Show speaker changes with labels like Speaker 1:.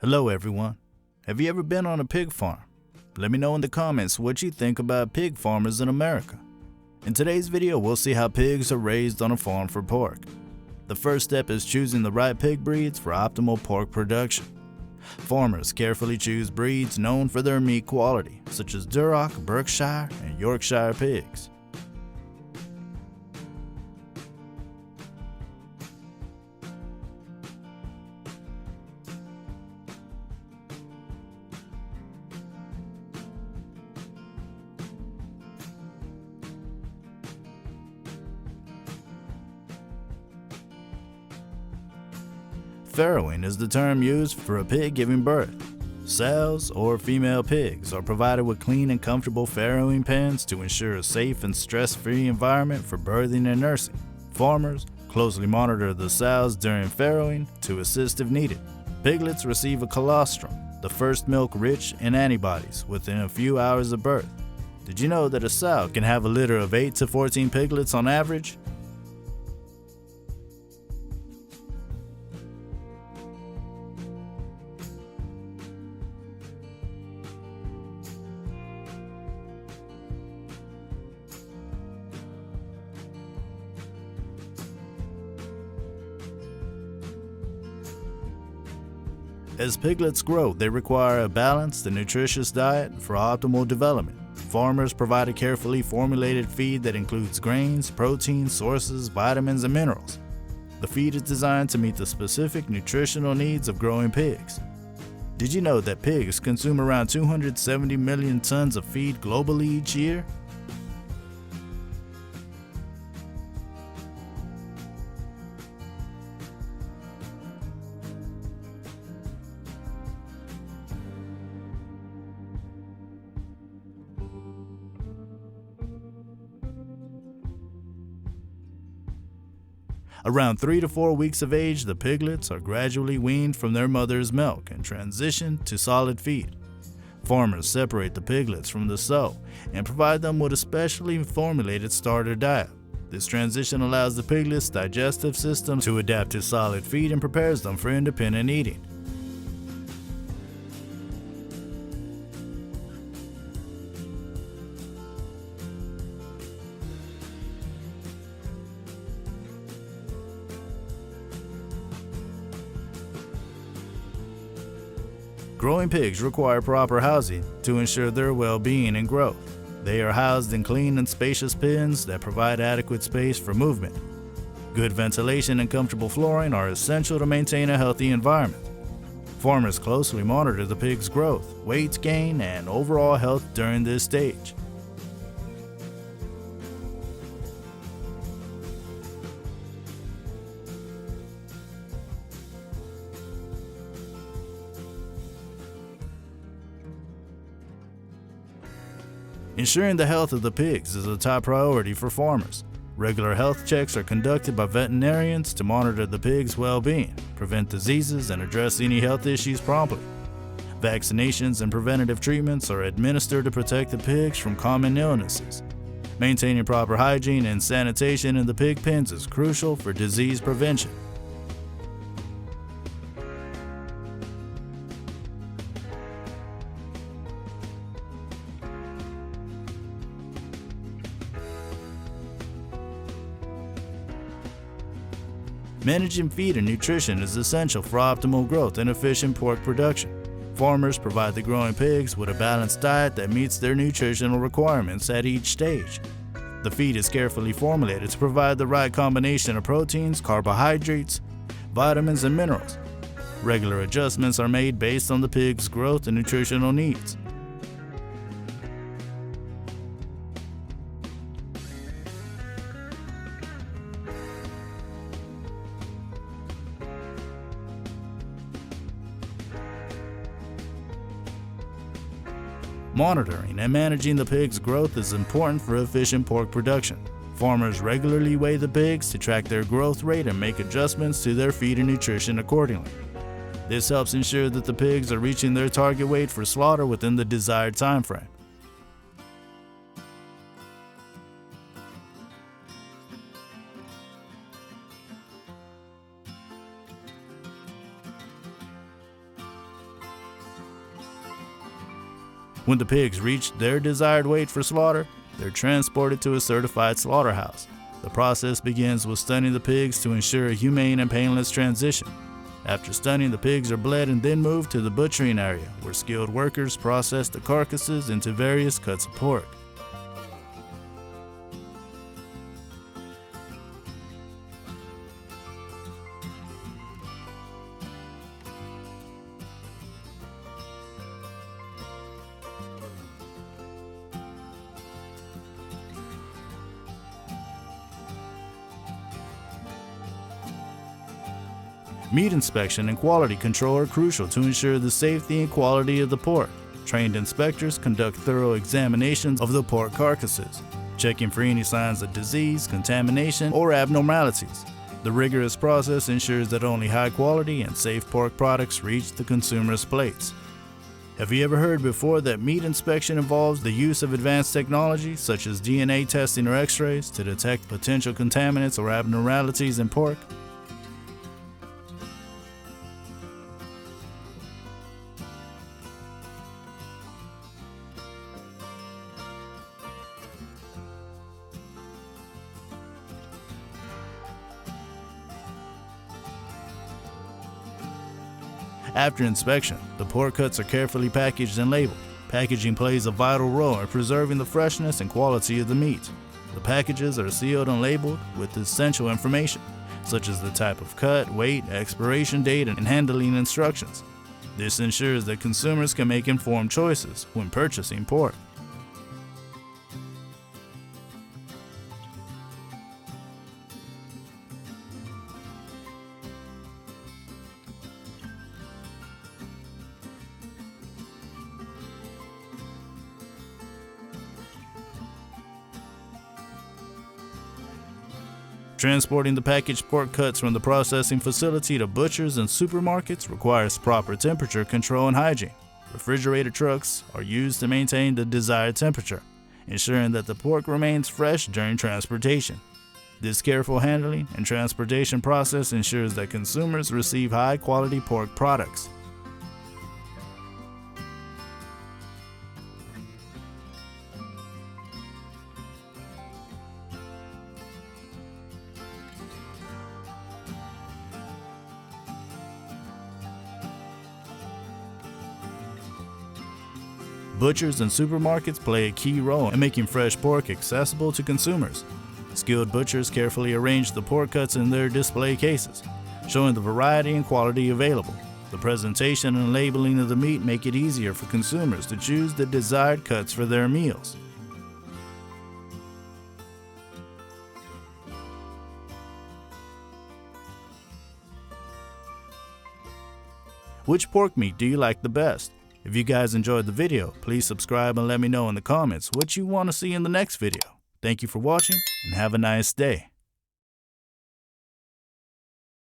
Speaker 1: Hello everyone. Have you ever been on a pig farm? Let me know in the comments what you think about pig farmers in America. In today's video, we'll see how pigs are raised on a farm for pork. The first step is choosing the right pig breeds for optimal pork production. Farmers carefully choose breeds known for their meat quality, such as Duroc, Berkshire, and Yorkshire pigs. Farrowing is the term used for a pig giving birth. Sows or female pigs are provided with clean and comfortable farrowing pens to ensure a safe and stress-free environment for birthing and nursing. Farmers closely monitor the sows during farrowing to assist if needed. Piglets receive a colostrum, the first milk rich in antibodies, within a few hours of birth. Did you know that a sow can have a litter of 8 to 14 piglets on average? As piglets grow, they require a balanced and nutritious diet for optimal development. Farmers provide a carefully formulated feed that includes grains, protein sources, vitamins, and minerals. The feed is designed to meet the specific nutritional needs of growing pigs. Did you know that pigs consume around 270 million tons of feed globally each year? Around 3 to 4 weeks of age, the piglets are gradually weaned from their mother's milk and transition to solid feed. Farmers separate the piglets from the sow and provide them with a specially formulated starter diet. This transition allows the piglets' digestive system to adapt to solid feed and prepares them for independent eating. Growing pigs require proper housing to ensure their well-being and growth. They are housed in clean and spacious pens that provide adequate space for movement. Good ventilation and comfortable flooring are essential to maintain a healthy environment. Farmers closely monitor the pig's growth, weight gain, and overall health during this stage. Ensuring the health of the pigs is a top priority for farmers. Regular health checks are conducted by veterinarians to monitor the pig's well-being, prevent diseases, and address any health issues promptly. Vaccinations and preventative treatments are administered to protect the pigs from common illnesses. Maintaining proper hygiene and sanitation in the pig pens is crucial for disease prevention. Managing feed and nutrition is essential for optimal growth and efficient pork production. Farmers provide the growing pigs with a balanced diet that meets their nutritional requirements at each stage. The feed is carefully formulated to provide the right combination of proteins, carbohydrates, vitamins, and minerals. Regular adjustments are made based on the pig's growth and nutritional needs. Monitoring and managing the pig's growth is important for efficient pork production. Farmers regularly weigh the pigs to track their growth rate and make adjustments to their feed and nutrition accordingly. This helps ensure that the pigs are reaching their target weight for slaughter within the desired time frame. When the pigs reach their desired weight for slaughter, they're transported to a certified slaughterhouse. The process begins with stunning the pigs to ensure a humane and painless transition. After stunning, the pigs are bled and then moved to the butchering area, where skilled workers process the carcasses into various cuts of pork. Meat inspection and quality control are crucial to ensure the safety and quality of the pork. Trained inspectors conduct thorough examinations of the pork carcasses, checking for any signs of disease, contamination, or abnormalities. The rigorous process ensures that only high quality and safe pork products reach the consumer's plates. Have you ever heard before that meat inspection involves the use of advanced technology such as DNA testing or X-rays to detect potential contaminants or abnormalities in pork? After inspection, the pork cuts are carefully packaged and labeled. Packaging plays a vital role in preserving the freshness and quality of the meat. The packages are sealed and labeled with essential information, such as the type of cut, weight, expiration date, and handling instructions. This ensures that consumers can make informed choices when purchasing pork. Transporting the packaged pork cuts from the processing facility to butchers and supermarkets requires proper temperature control and hygiene. Refrigerator trucks are used to maintain the desired temperature, ensuring that the pork remains fresh during transportation. This careful handling and transportation process ensures that consumers receive high-quality pork products. Butchers and supermarkets play a key role in making fresh pork accessible to consumers. Skilled butchers carefully arrange the pork cuts in their display cases, showing the variety and quality available. The presentation and labeling of the meat make it easier for consumers to choose the desired cuts for their meals. Which pork meat do you like the best? If you guys enjoyed the video, please subscribe and let me know in the comments what you want to see in the next video. Thank you for watching and have a nice day.